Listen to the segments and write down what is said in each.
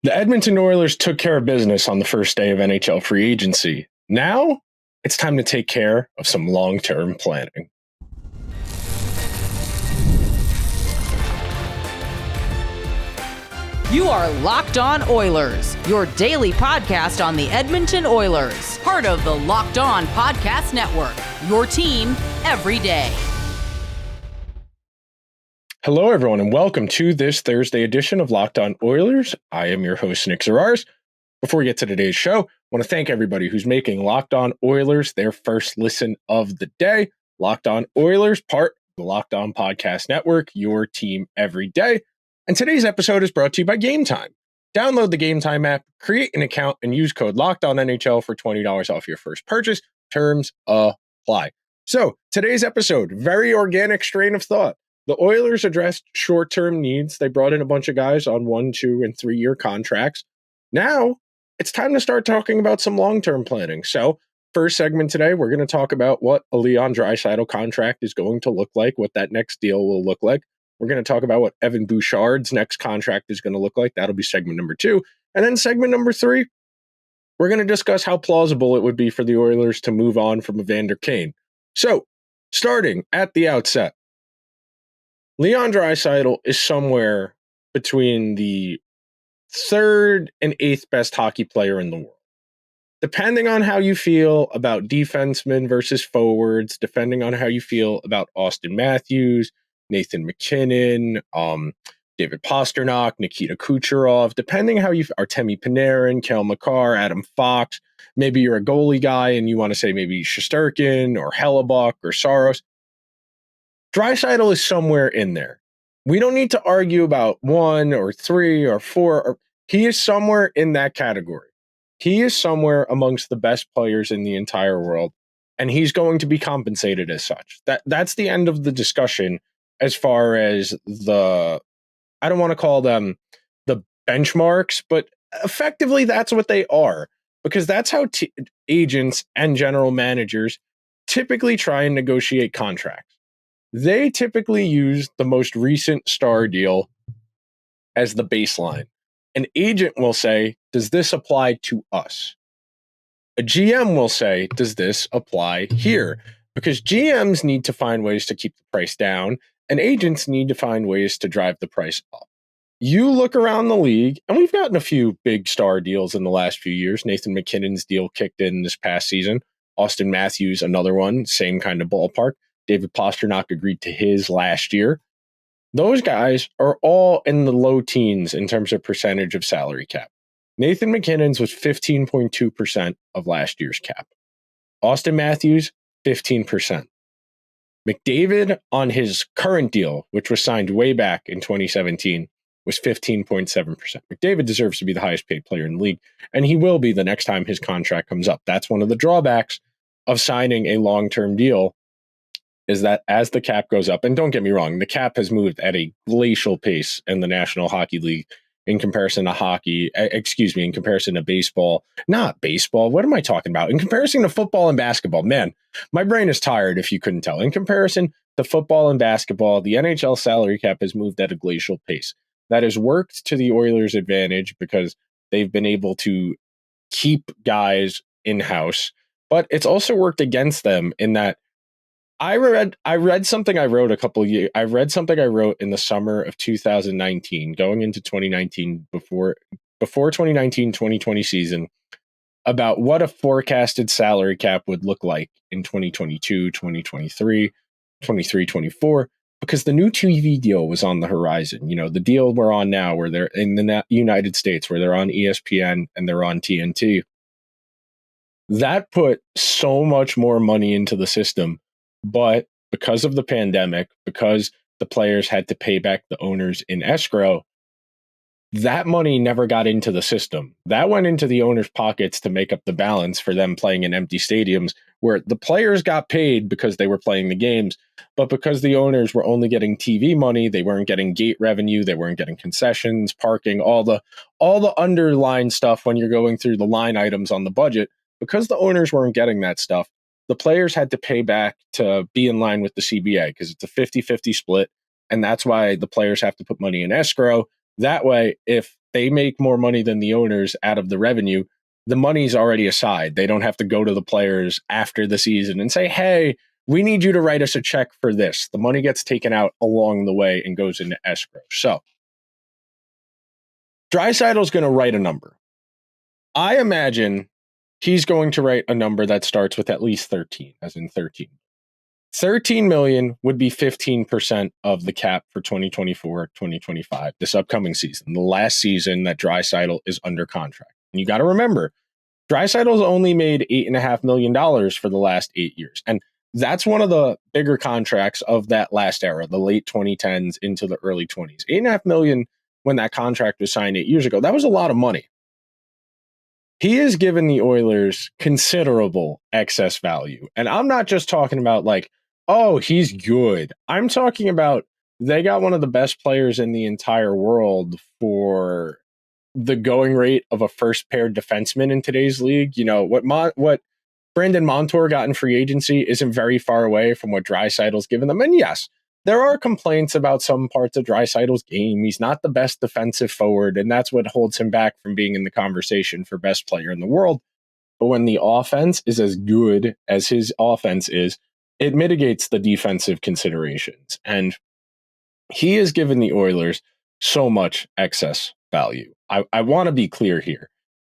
The Edmonton Oilers took care of business on the first day of NHL free agency. Now, it's time to take care of some long-term planning. You are Locked On Oilers, your daily podcast on the Edmonton Oilers, part of the Locked On Podcast Network, your team every day. Hello, everyone, and welcome to this Thursday edition of Locked On Oilers. I am your host, Nick Zararis. Before we get to today's show, I want to thank everybody who's making Locked On Oilers their first listen of the day. Locked On Oilers, part of the Locked On Podcast Network, your team every day. And today's episode is brought to you by Gametime. Download the Gametime app, create an account, and use code LOCKEDONNHL for $20 off your first purchase. Terms apply. So, today's episode, very organic strain of thought. The Oilers addressed short-term needs. They brought in a bunch of guys on 1, 2, and 3-year contracts. Now, it's time to start talking about some long-term planning. So, first segment today, we're going to talk about what a Leon Draisaitl contract is going to look like, what that next deal will look like. We're going to talk about what Evander Bouchard's next contract is going to look like. That'll be segment number 2. And then segment number 3, we're going to discuss how plausible it would be for the Oilers to move on from Evander Kane. So, starting at the outset, Leon Draisaitl is somewhere between the 3rd and 8th best hockey player in the world. Depending on how you feel about defensemen versus forwards, depending on how you feel about Austin Matthews, Nathan MacKinnon, David Pastrnak, Nikita Kucherov, depending how you Artemi Panarin, Cale Makar, Adam Fox, maybe you're a goalie guy and you want to say maybe Shesterkin or Hellebuck or Saros. Draisaitl is somewhere in there. We don't need to argue about 1 or 3 or 4. He is somewhere in that category. He is somewhere amongst the best players in the entire world, and he's going to be compensated as such. That's the end of the discussion as far as I don't want to call them the benchmarks, but effectively that's what they are, because that's how agents and general managers typically try and negotiate contracts. They typically use the most recent star deal as the baseline. An agent will say, does this apply to us? A GM will say, does this apply here? Because GMs need to find ways to keep the price down, and agents need to find ways to drive the price up. You look around the league, and we've gotten a few big star deals in the last few years. Nathan MacKinnon's deal kicked in this past season. Austin Matthews, another one, same kind of ballpark. David Pastrnak agreed to his last year. Those guys are all in the low teens in terms of percentage of salary cap. Nathan MacKinnon's was 15.2% of last year's cap. Austin Matthews, 15%. McDavid on his current deal, which was signed way back in 2017, was 15.7%. McDavid deserves to be the highest paid player in the league, and he will be the next time his contract comes up. That's one of the drawbacks of signing a long-term deal, is that as the cap goes up, and don't get me wrong, the cap has moved at a glacial pace in the National Hockey League in comparison to baseball. Not baseball. What am I talking about? In comparison to football and basketball. Man, my brain is tired if you couldn't tell. In comparison to football and basketball, the NHL salary cap has moved at a glacial pace. That has worked to the Oilers' advantage because they've been able to keep guys in-house, but it's also worked against them in that I read something I wrote I read something I wrote in the summer of 2019, going into 2019, before 2019-2020 season, about what a forecasted salary cap would look like in 2022, 2023, 24, because the new TV deal was on the horizon. You know, the deal we're on now, where they're in the United States, where they're on ESPN and they're on TNT. That put so much more money into the system. But because of the pandemic, because the players had to pay back the owners in escrow, that money never got into the system. That went into the owners' pockets to make up the balance for them playing in empty stadiums, where the players got paid because they were playing the games, but because the owners were only getting TV money, they weren't getting gate revenue, they weren't getting concessions, parking, all the underlying stuff when you're going through the line items on the budget. Because the owners weren't getting that stuff, the players had to pay back to be in line with the CBA, because it's a 50-50 split. And that's why the players have to put money in escrow. That way, if they make more money than the owners out of the revenue, the money's already aside. They don't have to go to the players after the season and say, hey, we need you to write us a check for this. The money gets taken out along the way and goes into escrow. So Draisaitl's going to write a number. I imagine he's going to write a number that starts with at least 13, as in 13. 13 million would be 15% of the cap for 2024-2025, this upcoming season, the last season that Draisaitl is under contract. And you got to remember, Draisaitl's only made $8.5 million for the last 8 years. And that's one of the bigger contracts of that last era, the late 2010s into the early 20s. $8.5 million when that contract was signed 8 years ago. That was a lot of money. He has given the Oilers considerable excess value. And I'm not just talking about like, oh, he's good. I'm talking about they got one of the best players in the entire world for the going rate of a first pair defenseman in today's league. You know, what Brandon Montour got in free agency isn't very far away from what Draisaitl's given them. And yes, there are complaints about some parts of Draisaitl's game. He's not the best defensive forward, and that's what holds him back from being in the conversation for best player in the world. But when the offense is as good as his offense is, it mitigates the defensive considerations. And he has given the Oilers so much excess value. I want to be clear here.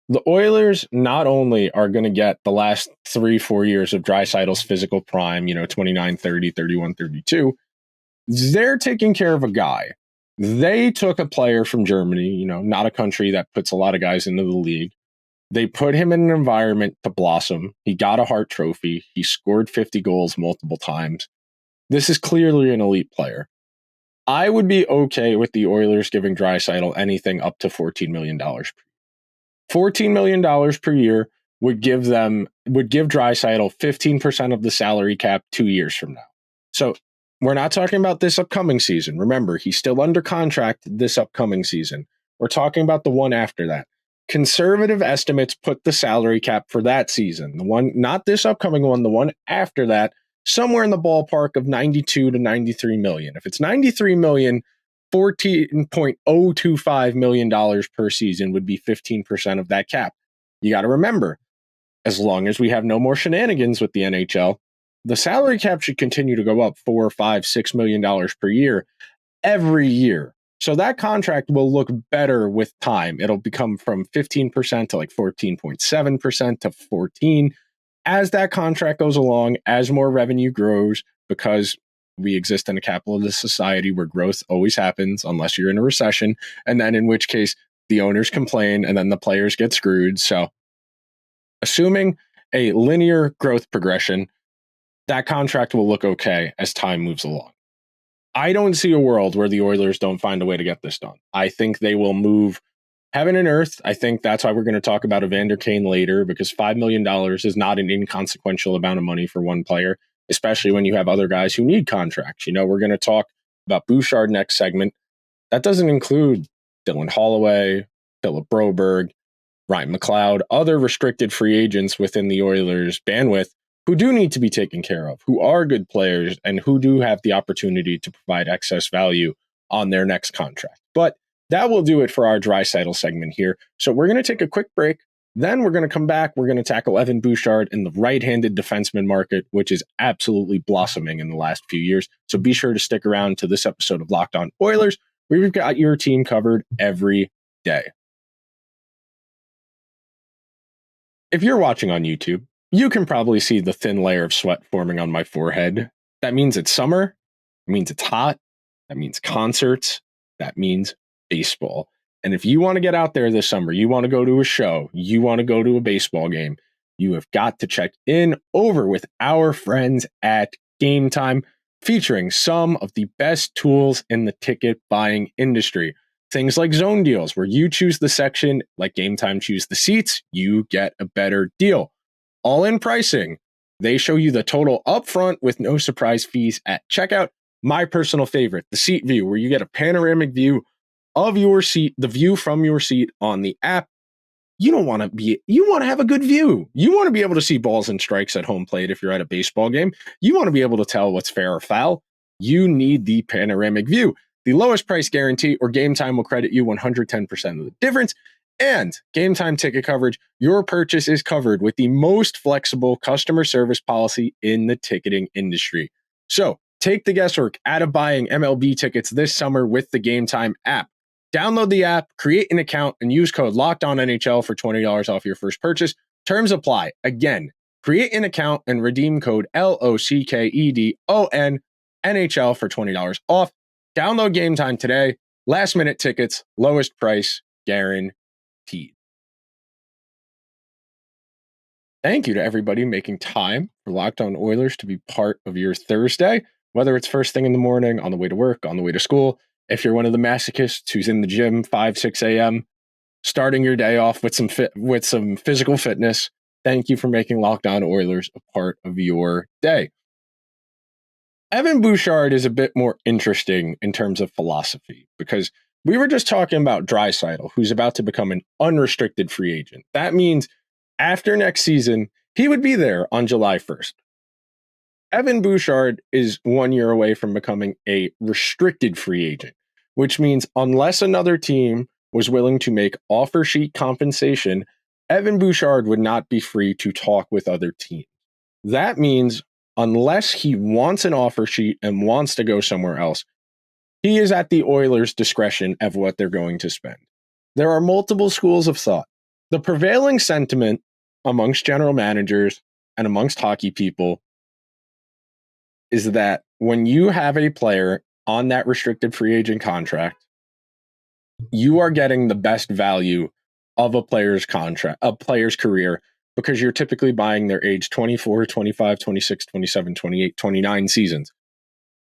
The Oilers not only are going to get the last 3-4 years of Draisaitl's physical prime, 29, 30, 31, 32, they're taking care of a guy. They took a player from Germany, not a country that puts a lot of guys into the league. They put him in an environment to blossom. He got a Hart Trophy. He scored 50 goals multiple times. This is clearly an elite player. I would be okay with the Oilers giving Draisaitl anything up to $14 million per year. $14 million per year would give Draisaitl 15% of the salary cap 2 years from now. So we're not talking about this upcoming season. Remember, he's still under contract this upcoming season. We're talking about the one after that. Conservative estimates put the salary cap for that season, the one, not this upcoming one, the one after that, somewhere in the ballpark of 92 to 93 million. If it's 93 million, $14.025 million per season would be 15% of that cap. You got to remember, as long as we have no more shenanigans with the NHL, the salary cap should continue to go up $4, $5, $6 million per year every year. So that contract will look better with time. It'll become from 15% to like 14.7% to 14%. As that contract goes along, as more revenue grows, because we exist in a capitalist society where growth always happens unless you're in a recession, and then in which case the owners complain and then the players get screwed. So assuming a linear growth progression, that contract will look okay as time moves along. I don't see a world where the Oilers don't find a way to get this done. I think they will move heaven and earth. I think that's why we're going to talk about Evander Kane later, because $5 million is not an inconsequential amount of money for one player, especially when you have other guys who need contracts. We're going to talk about Bouchard next segment. That doesn't include Dylan Holloway, Philip Broberg, Ryan McLeod, other restricted free agents within the Oilers' bandwidth who do need to be taken care of, who are good players, and who do have the opportunity to provide excess value on their next contract. But that will do it for our Draisaitl segment here. So we're going to take a quick break. Then we're going to come back. We're going to tackle Evan Bouchard in the right-handed defenseman market, which is absolutely blossoming in the last few years. So be sure to stick around to this episode of Locked On Oilers, where we've got your team covered every day. If you're watching on YouTube, you can probably see the thin layer of sweat forming on my forehead. That means it's summer. It means it's hot. That means concerts. That means baseball. And if you want to get out there this summer, you want to go to a show, you want to go to a baseball game, you have got to check in over with our friends at Gametime, featuring some of the best tools in the ticket buying industry. Things like zone deals, where you choose the section, like Gametime choose the seats, you get a better deal. All-in pricing. They show you the total upfront with no surprise fees at checkout. My personal favorite, the seat view, where you get a panoramic view of your seat, the view from your seat on the app. You want to have a good view. You want to be able to see balls and strikes at home plate if you're at a baseball game. You want to be able to tell what's fair or foul. You need the panoramic view. the lowest price guarantee, or Gametime will credit you 110% of the difference. And Gametime ticket coverage, your purchase is covered with the most flexible customer service policy in the ticketing industry. So take the guesswork out of buying MLB tickets this summer with the Gametime app. Download the app, create an account, and use code LOCKEDONNHL for $20 off your first purchase. Terms apply. Again, create an account and redeem code LOCKEDON NHL for $20 off. Download Gametime today. Last minute tickets, lowest price, guaranteed. Thank you to everybody making time for Locked On Oilers to be part of your Thursday, whether it's first thing in the morning, on the way to work, on the way to school. If you're one of the masochists who's in the gym 5, 6 a.m., starting your day off with some physical fitness, thank you for making Locked On Oilers a part of your day. Evan Bouchard is a bit more interesting in terms of philosophy, because we were just talking about Draisaitl, who's about to become an unrestricted free agent. That means after next season, he would be there on July 1st. Evan Bouchard is 1 year away from becoming a restricted free agent, which means unless another team was willing to make offer sheet compensation, Evan Bouchard would not be free to talk with other teams. That means unless he wants an offer sheet and wants to go somewhere else, he is at the Oilers' discretion of what they're going to spend. There are multiple schools of thought. The prevailing sentiment amongst general managers and amongst hockey people is that when you have a player on that restricted free agent contract, you are getting the best value of a player's contract, a player's career, because you're typically buying their age 24, 25, 26, 27, 28, 29 seasons.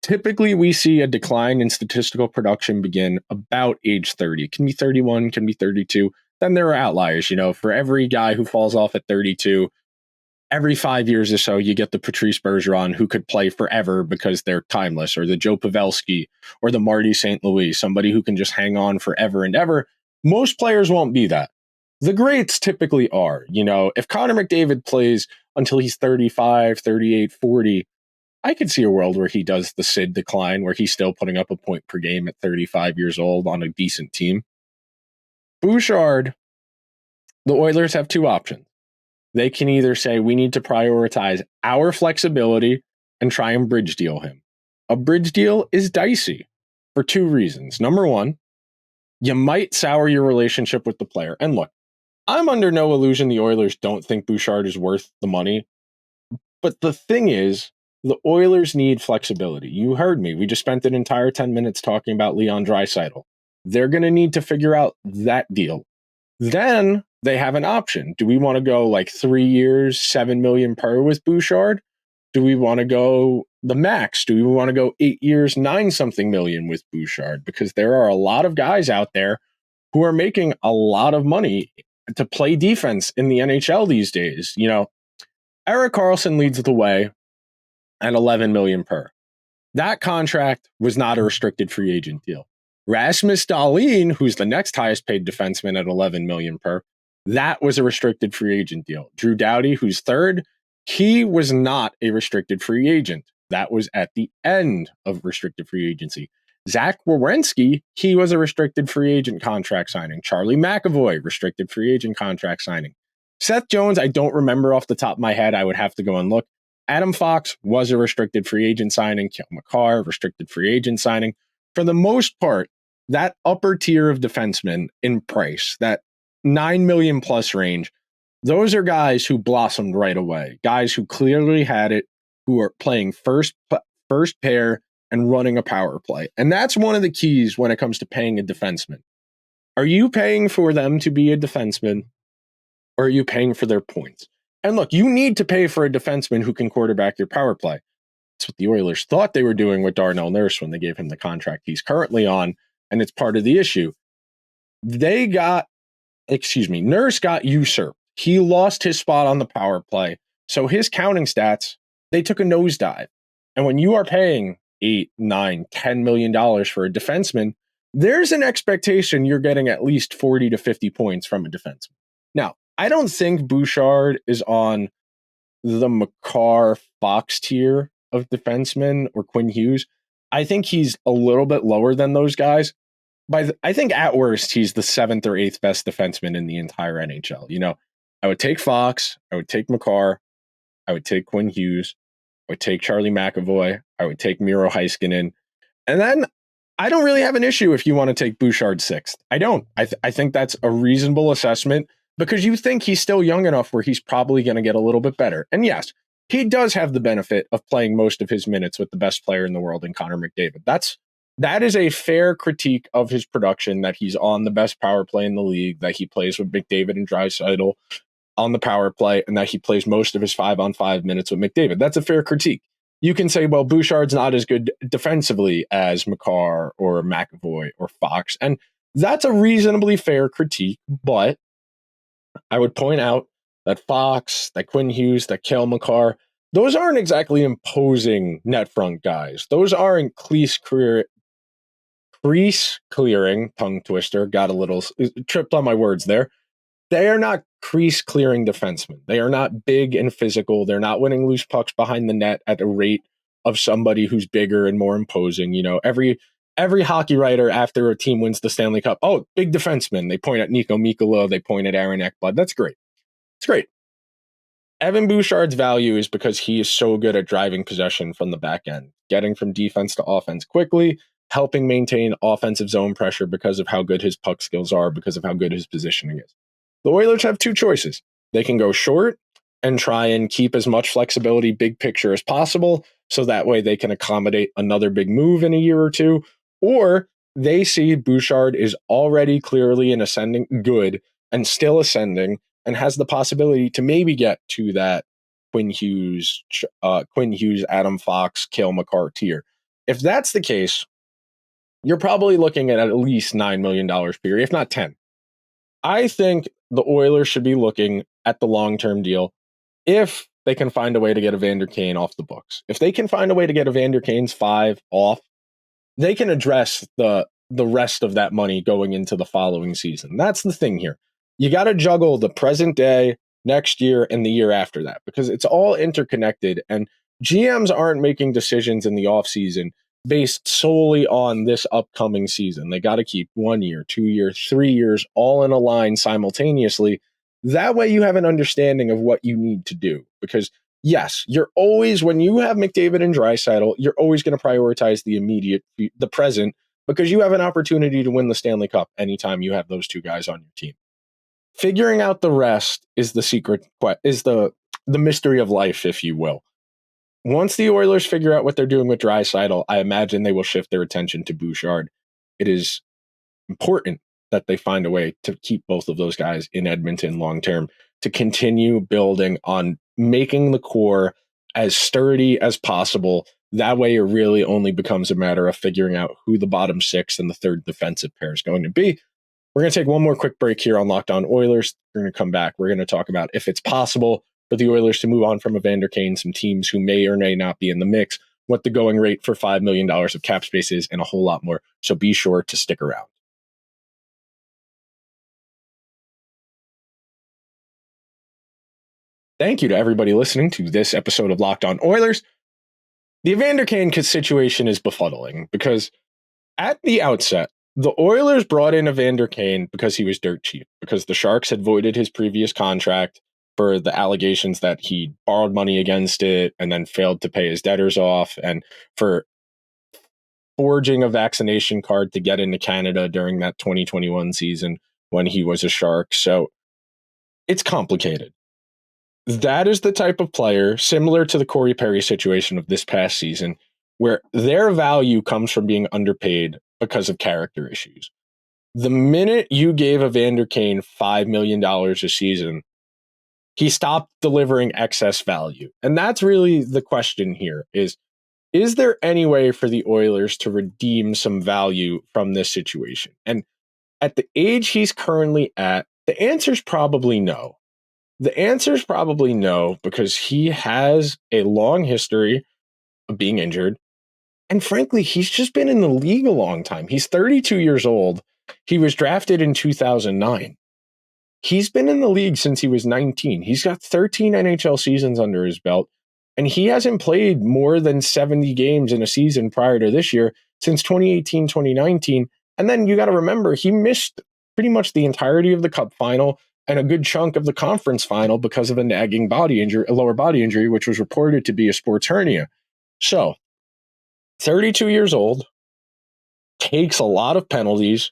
Typically, we see a decline in statistical production begin about age 30. It can be 31, can be 32. Then there are outliers. For every guy who falls off at 32, every 5 years or so, you get the Patrice Bergeron who could play forever because they're timeless, or the Joe Pavelski, or the Marty St. Louis, somebody who can just hang on forever and ever. Most players won't be that. The greats typically are. If Connor McDavid plays until he's 35, 38, 40, I could see a world where he does the Sid decline, where he's still putting up a point per game at 35 years old on a decent team. Bouchard, the Oilers have two options. They can either say we need to prioritize our flexibility and try and bridge deal him. A bridge deal is dicey for two reasons. Number one, you might sour your relationship with the player. And look, I'm under no illusion the Oilers don't think Bouchard is worth the money. But the thing is, the Oilers need flexibility. You heard me. We just spent an entire 10 minutes talking about Leon Draisaitl. They're going to need to figure out that deal. Then they have an option. Do we want to go like 3 years, $7 million per with Bouchard? Do we want to go the max? Do we want to go 8 years, 9-something million with Bouchard? Because there are a lot of guys out there who are making a lot of money to play defense in the NHL these days. Erik Karlsson leads the way at $11 million per. That contract was not a restricted free agent deal. Rasmus Dahlin, who's the next highest paid defenseman at $11 million per, that was a restricted free agent deal. Drew Doughty, who's third, he was not a restricted free agent. That was at the end of restricted free agency. Zach Werenski, he was a restricted free agent contract signing. Charlie McAvoy, restricted free agent contract signing. Seth Jones, I don't remember off the top of my head. I would have to go and look. Adam Fox was a restricted free agent signing. Kyle McCarr, restricted free agent signing. For the most part, that upper tier of defensemen in price, that $9 million plus range, those are guys who blossomed right away. Guys who clearly had it, who are playing first pair and running a power play. And that's one of the keys when it comes to paying a defenseman. Are you paying for them to be a defenseman, or are you paying for their points? And look, you need to pay for a defenseman who can quarterback your power play. That's what the Oilers thought they were doing with Darnell Nurse when they gave him the contract he's currently on, and it's part of the issue. Nurse got usurped. He lost his spot on the power play, so his counting stats, they took a nosedive. And when you are paying $8, $9, $10 million for a defenseman, there's an expectation you're getting at least 40 to 50 points from a defenseman. Now, I don't think Bouchard is on the McCarr Fox tier of defensemen or Quinn Hughes. I think he's a little bit lower than those guys. I think at worst, he's the 7th or 8th best defenseman in the entire NHL. You know, I would take Fox, I would take Makar, I would take Quinn Hughes, I would take Charlie McAvoy, I would take Miro Heiskanen, and then I don't really have an issue if you want to take Bouchard 6th. I don't. I think that's a reasonable assessment because you think he's still young enough where he's probably going to get a little bit better. And yes, he does have the benefit of playing most of his minutes with the best player in the world in Connor McDavid. That is a fair critique of his production, that he's on the best power play in the league, that he plays with McDavid and Draisaitl on the power play, and that he plays most of his 5-on-5 minutes with McDavid. That's a fair critique. You can say, well, Bouchard's not as good defensively as Makar or McAvoy or Fox, and that's a reasonably fair critique, but I would point out that Fox, that Quinn Hughes, that Cale Makar, those aren't exactly imposing net front guys. Those aren't crease clearing, tongue twister, got a little tripped on my words there. They are not crease clearing defensemen. They are not big and physical. They're not winning loose pucks behind the net at the rate of somebody who's bigger and more imposing. You know, every hockey writer after a team wins the Stanley Cup, oh, big defenseman. They point at Nico Mikkola. They point at Aaron Ekblad. That's great. It's great. Evan Bouchard's value is because he is so good at driving possession from the back end, getting from defense to offense quickly, helping maintain offensive zone pressure because of how good his puck skills are, because of how good his positioning is. The Oilers have two choices. They can go short and try and keep as much flexibility, big picture as possible, so that way they can accommodate another big move in a year or two, or they see Bouchard is already clearly an ascending good and still ascending and has the possibility to maybe get to that Quinn Hughes, Adam Fox, Cale Makar tier. If that's the case, you're probably looking at least $9 million per year, if not 10. I think the Oilers should be looking at the long-term deal if they can find a way to get Evander Kane off the books. If they can find a way to get Evander Kane's 5 off, they can address the rest of that money going into the following season. That's the thing here. You got to juggle the present day, next year, and the year after that, because it's all interconnected, and GMs aren't making decisions in the offseason based solely on this upcoming season. They got to keep 1 year, 2 years, 3 years all in a line simultaneously. That way you have an understanding of what you need to do. Because yes, you're always, when you have McDavid and Draisaitl, you're always going to prioritize the present, because you have an opportunity to win the Stanley Cup anytime you have those two guys on your team. Figuring out the rest is the secret, is the mystery of life, if you will. Once the Oilers figure out what they're doing with Draisaitl, I imagine they will shift their attention to Bouchard. It is important that they find a way to keep both of those guys in Edmonton long-term, to continue building on making the core as sturdy as possible. That way it really only becomes a matter of figuring out who the bottom 6 and the third defensive pair is going to be. We're going to take one more quick break here on Locked On Oilers. We're going to come back. We're going to talk about if it's possible for the Oilers to move on from Evander Kane, some teams who may or may not be in the mix, what the going rate for $5 million of cap space is, and a whole lot more. So be sure to stick around. Thank you to everybody listening to this episode of Locked On Oilers. The Evander Kane situation is befuddling because at the outset, the Oilers brought in Evander Kane because he was dirt cheap, because the Sharks had voided his previous contract for the allegations that he borrowed money against it and then failed to pay his debtors off, and for forging a vaccination card to get into Canada during that 2021 season when he was a Shark. So it's complicated. That is the type of player, similar to the Corey Perry situation of this past season, where their value comes from being underpaid because of character issues. The minute you gave Evander Kane $5 million a season, he stopped delivering excess value. And that's really the question here is there any way for the Oilers to redeem some value from this situation? And at the age he's currently at, the answer is probably no. The answer is probably no, because he has a long history of being injured. And frankly, he's just been in the league a long time. He's 32 years old. He was drafted in 2009. He's been in the league since he was 19. He's got 13 NHL seasons under his belt. And he hasn't played more than 70 games in a season prior to this year since 2018, 2019. And then you got to remember, he missed pretty much the entirety of the Cup final and a good chunk of the conference final because of a nagging body injury, a lower body injury, which was reported to be a sports hernia. So, 32 years old, takes a lot of penalties,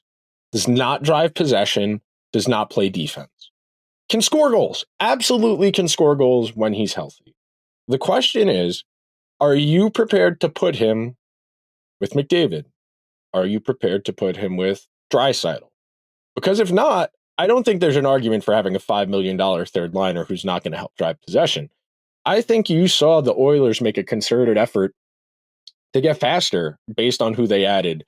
does not drive possession, does not play defense. Can score goals. Absolutely can score goals when he's healthy. The question is, are you prepared to put him with McDavid? Are you prepared to put him with Draisaitl? Because if not, I don't think there's an argument for having a $5 million third liner who's not going to help drive possession. I think you saw the Oilers make a concerted effort to get faster based on who they added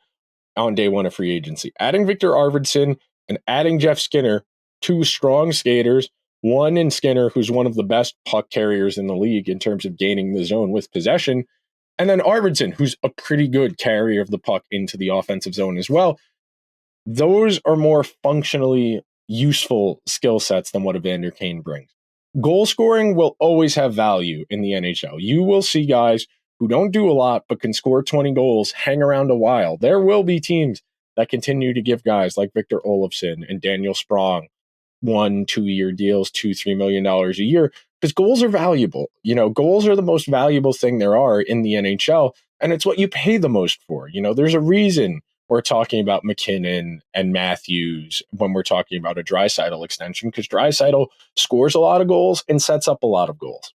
on day one of free agency. Adding Victor Arvidsson and adding Jeff Skinner, two strong skaters, one in Skinner, who's one of the best puck carriers in the league in terms of gaining the zone with possession, and then Arvidsson, who's a pretty good carrier of the puck into the offensive zone as well. Those are more functionally useful skill sets than what Evander Kane brings. Goal scoring will always have value in the NHL. You will see guys who don't do a lot but can score 20 goals hang around a while. There will be teams that continue to give guys like Victor Olofsson and Daniel Sprong 1-2 year deals, $2-3 million a year, because goals are valuable. You know, goals are the most valuable thing there are in the NHL, and it's what you pay the most for. You know, there's a reason we're talking about McKinnon and Matthews when we're talking about a Draisaitl extension, because Draisaitl scores a lot of goals and sets up a lot of goals.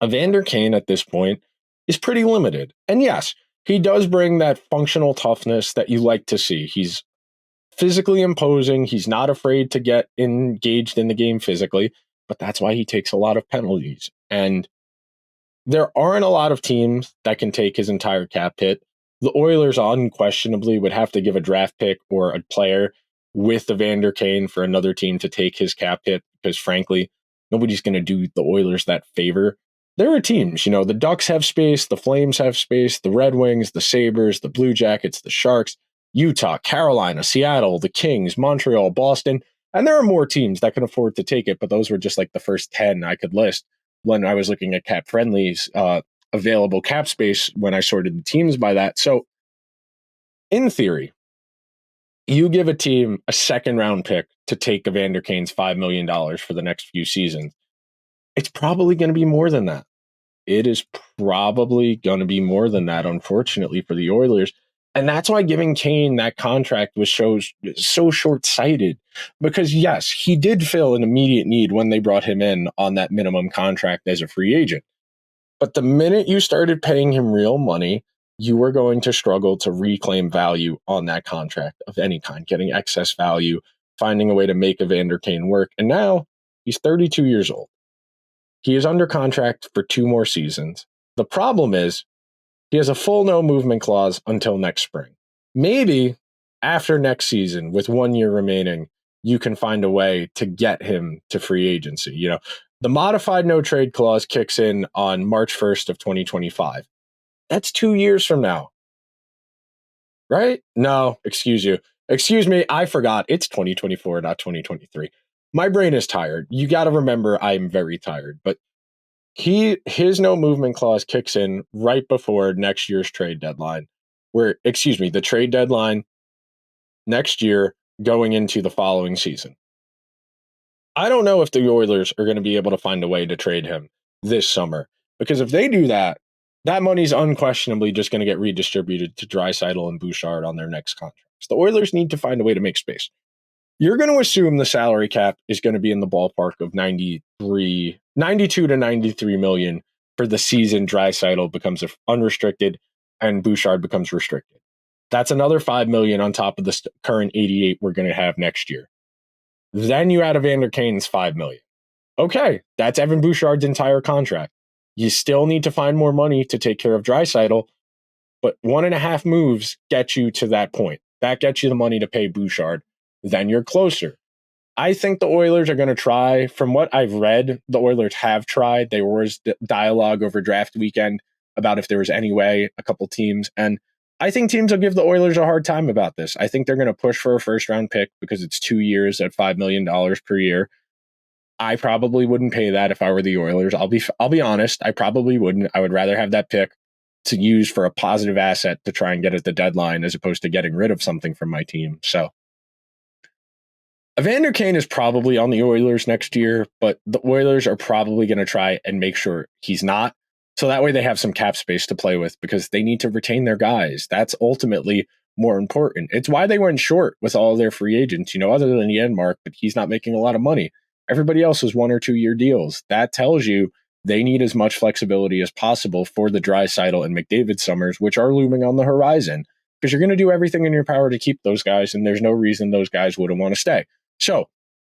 Evander Kane at this point is pretty limited. And yes, he does bring that functional toughness that you like to see. He's physically imposing. He's not afraid to get engaged in the game physically, but that's why he takes a lot of penalties. And there aren't a lot of teams that can take his entire cap hit. The Oilers unquestionably would have to give a draft pick or a player with Evander Kane for another team to take his cap hit, because frankly, nobody's going to do the Oilers that favor. There are teams, you know, the Ducks have space, the Flames have space, the Red Wings, the Sabres, the Blue Jackets, the Sharks, Utah, Carolina, Seattle, the Kings, Montreal, Boston, and there are more teams that can afford to take it, but those were just like the first 10 I could list when I was looking at Cap Friendly's available cap space when I sorted the teams by that. So, in theory, you give a team a second round pick to take Evander Kane's $5 million for the next few seasons. It's probably going to be more than that. It is probably going to be more than that, unfortunately, for the Oilers. And that's why giving Kane that contract was so short-sighted. Because, yes, he did fill an immediate need when they brought him in on that minimum contract as a free agent. But the minute you started paying him real money, you were going to struggle to reclaim value on that contract of any kind, getting excess value, finding a way to make Evander Kane work. And now he's 32 years old. He is under contract for 2 more seasons. The problem is he has a full no movement clause until next spring. Maybe after next season, with 1 year remaining, you can find a way to get him to free agency. You know, the modified no trade clause kicks in on March 1st of 2025. That's 2 years from now. Right? No, excuse me, I forgot. It's 2024, not 2023. My brain is tired. You got to remember I'm very tired. But his no movement clause kicks in right before next year's trade deadline. The trade deadline next year going into the following season. I don't know if the Oilers are going to be able to find a way to trade him this summer, because if they do that, that money's unquestionably just going to get redistributed to Draisaitl and Bouchard on their next contracts. The Oilers need to find a way to make space. You're going to assume the salary cap is going to be in the ballpark of 92 to 93 million for the season Draisaitl becomes unrestricted and Bouchard becomes restricted. That's another 5 million on top of the current 88 we're going to have next year. Then you add Evander Kane's 5 million. Okay, that's Evan Bouchard's entire contract. You still need to find more money to take care of Draisaitl, but 1.5 moves get you to that point. That gets you the money to pay Bouchard. Then you're closer. I think the Oilers are going to try. From what I've read, the Oilers have tried. There was dialogue over draft weekend about if there was any way, a couple teams. And I think teams will give the Oilers a hard time about this. I think they're going to push for a first-round pick because it's 2 years at $5 million per year. I probably wouldn't pay that if I were the Oilers. I'll be honest. I probably wouldn't. I would rather have that pick to use for a positive asset to try and get at the deadline as opposed to getting rid of something from my team. So Evander Kane is probably on the Oilers next year, but the Oilers are probably going to try and make sure he's not. So that way they have some cap space to play with because they need to retain their guys. That's ultimately more important. It's why they went short with all their free agents, other than Janmark, but he's not making a lot of money. Everybody else is 1 or 2 year deals. That tells you they need as much flexibility as possible for the Draisaitl and McDavid summers, which are looming on the horizon, because you're going to do everything in your power to keep those guys, and there's no reason those guys wouldn't want to stay. So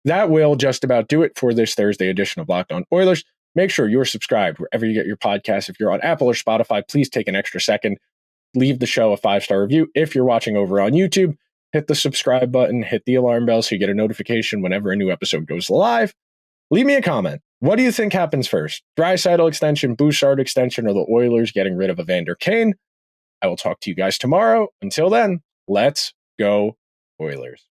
that will just about do it for this Thursday edition of Locked On Oilers. Make sure you're subscribed wherever you get your podcasts. If you're on Apple or Spotify, please take an extra second. Leave the show a 5-star review. If you're watching over on YouTube, hit the subscribe button, hit the alarm bell so you get a notification whenever a new episode goes live. Leave me a comment. What do you think happens first? Draisaitl extension, Bouchard extension, or the Oilers getting rid of Evander Kane? I will talk to you guys tomorrow. Until then, let's go Oilers.